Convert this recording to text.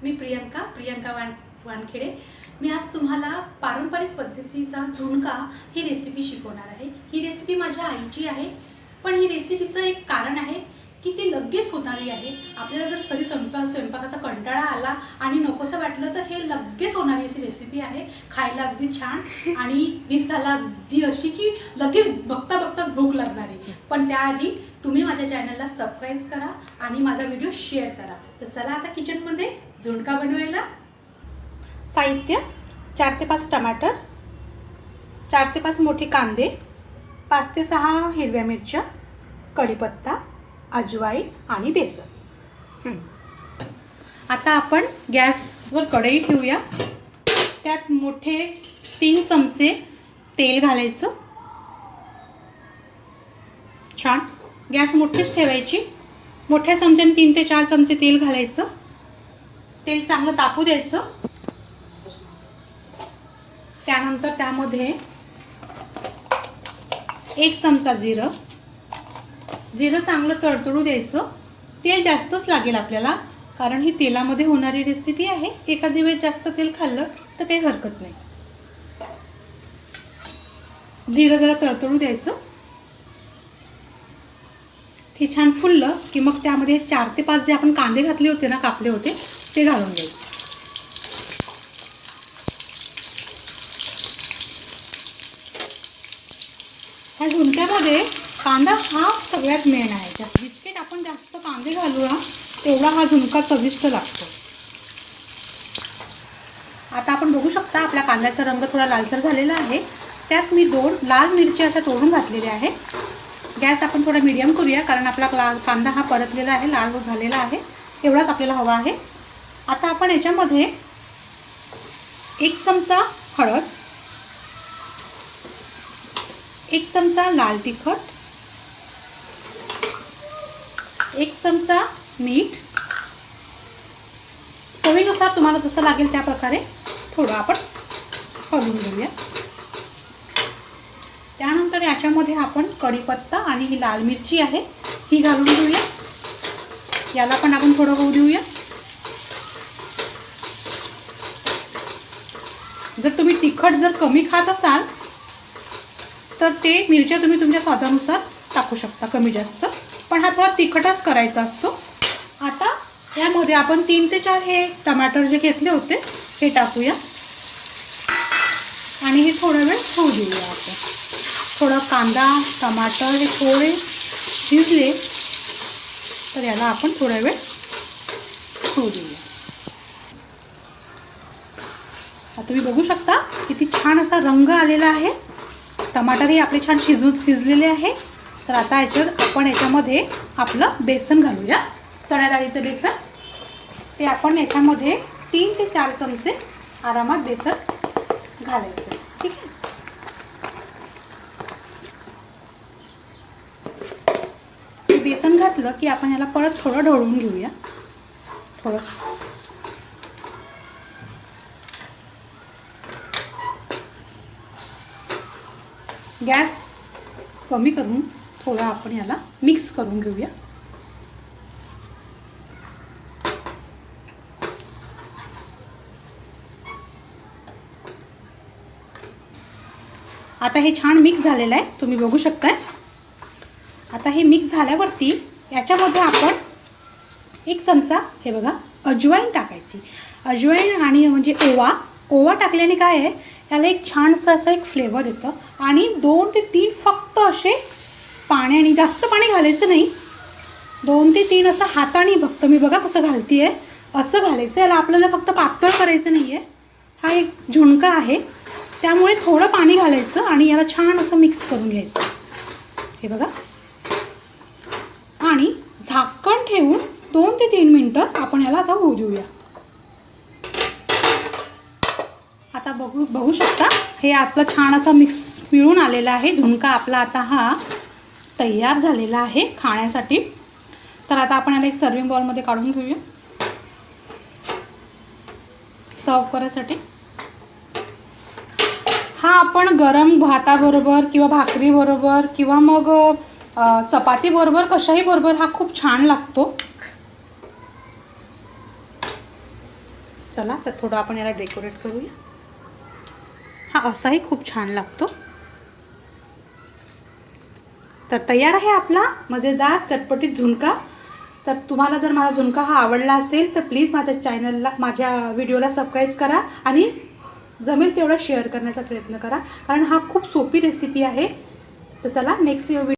मी प्रियंका वानखेडे। मी आज तुम्हाला पारंपरिक पद्धतीचा झुणका ही रेसिपी शिकवणार आहे। ही रेसिपी माझ्या आईची आहे, पण ही रेसिपीचं एक कारण आहे की ती लगेच होणारी आहे। आपल्याला जर कधी स्वयंपाकाचा कंटाळा आला आणि नकोसं वाटलं तर हे लगेच होणारी अशी रेसिपी आहे। खायला अगदी छान आणि दिसायला अगदी अशी की लगेच बघता बघता भूक लागणारी। पण त्याआधी तुम्ही माझ्या चॅनलला सबस्क्राइब करा आणि माझा व्हिडिओ शेअर करा। तर चला आता किचनमध्ये झुणका बनवायला। साहित्य: 4 ते 5 टमाटर, 4 ते 5 मोठे कांदे, 5 ते 6 हिरव्या मिरच्या, कढीपत्ता, अजवाईन आणि बेसन। आता आपण गॅसवर कढई ठेवूया। त्यात मोठे 3 चमचे तेल घालायचं। छान गॅस मोठीच ठेवायची। मोठ्या चमच्याने 3 ते 4 चमचे तेल घालायचं। तेल चांगलं तापू द्यायचं। त्यानंतर त्यामध्ये 1 चमचा जिरं चांगलं तडतडू द्यायचं। तेल जास्तच लागेल आपल्याला, कारण ही तेलामध्ये होणारी रेसिपी आहे। एखादी वेळ जास्त तेल खाल्लं तर काही हरकत नाही। जिरं जरा तडतडू द्यायचं। ते छान फुललं की मग त्यामध्ये 4 ते 5 जे आपण कांदे घातले होते ना, कापले होते, ते घालून द्यायचे। ह्या झुणक्यामध्ये कांदा हा सगळ्यात मेन आहे। जितके आपण जास्त कांदे घालू ना, तेवढा हा झुणका चविष्ट लागतो। आता आपण बघू शकता आपल्या कांद्याचा रंग थोडा लालसर झालेला आहे। त्यात मी 2 लाल मिरच्या अशा तोडून घातलेल्या आहेत। गॅस आपण थोडा मीडियम करूया, कारण आपला कांदा हा परतलेला आहे, लाल झालेला आहे। एवढाच आपल्याला हवा आहे। आता आपण याच्यामध्ये 1 चमचा हळद, 1 चमचा लाल तिखट, 1 चमचा मीठ, चवीनुसार तुम्हाला जसं लागेल त्या प्रकारे थोडं आपण हलवून घेऊया। त्यानंतर याच्यामध्ये आपण कढीपत्ता आणि ही लाल मिरची आहे ही घालून घेऊया। याला पण आपण थोडं होऊ देऊया। जर तुम्ही तिखट कमी खात असाल तर ते मिरच्या तुम्ही तुमच्या स्वादानुसार टाकू शकता, कमी जास्त, पण हा थोडा तिखटच करायचा असतो। आता यामध्ये आपण 3 ते 4 हे टमाटर जे घेतले होते हे टाकूया आणि हे थोडा वेळ होऊ देऊया। आपण थोडा कांदा टमाटर हे थोडे शिजले तर याला आपण थोडा वेळ होऊ देऊया। आता तुम्ही बघू शकता किती छान असा रंग आलेला आहे। टमाटरही आपले छान शिजलेले आहे। तर आता आपण याच्यामध्ये आपलं बेसन घालूया, चणा डाळीचं बेसन। ते आपण याच्यामध्ये 3 ते 4 चमचे आरामात बेसन घालायचं, ठीक आहे। हे बेसन घातलं की आपण याला परत थोडं ढवळून घेऊया। थोडंसं गॅस कमी करून थोडं आपण याला मिक्स करून घेऊया। आता हे छान मिक्स झालेलं आहे, तुम्ही बघू शकताय। आता हे मिक्स झाल्यावरती याच्यामध्ये आपण 1 चमचा हे बघा अजवाईन टाकायची। अजवाईन आणि म्हणजे ओवा टाकल्याने काय आहे, त्याला एक छानसा असा एक फ्लेवर येतं। आणि 2 ते 3 फक्त असे पाण्याने, जास्त पाणी घालायचं नाही, 2 ते 3 असं हाताने फक्त, मी बघा कसं घालते आहे असं घालायचं। याला आपल्याला फक्त पातळ करायचं नाही आहे। हा एक झुणका आहे, त्यामुळे थोडं पाणी घालायचं आणि याला छान असं मिक्स करून घ्यायचं, हे बघा। आणि झाकण ठेवून 2 ते 3 मिनटं आपण याला आता होऊ देऊया। आता बघू शकता हे आपलं छान असं मिक्स मिळून आलेलं आहे। झुणका आपला आता हा तयार झालेला आहे खाण्यासाठी। तर आता आपण याला एक सर्विंग बाउलमध्ये काढून घेऊया सर्व करायसाठी। हा आपण गरम भाताबरोबर किंवा भाकरीबरोबर किंवा मग चपातीबरोबर कशाही बरोबर हा खूप छान लागतो। चला तर थोडं आपण याला डेकोरेट करूया. हा असाही खूप छान लागतो. तर तयार आहे आपला मजेदार चटपटीत झुणका. तर तुम्हाला जर माझा झुणका हा आवडला असेल तर प्लीज माझ्या चॅनलला, माझ्या व्हिडिओला सबस्क्राईब करा आणि जमेल तेवढं शेअर करण्याचा प्रयत्न करा, कारण हा खूप सोपी रेसिपी आहे. तर चला नेक्स्ट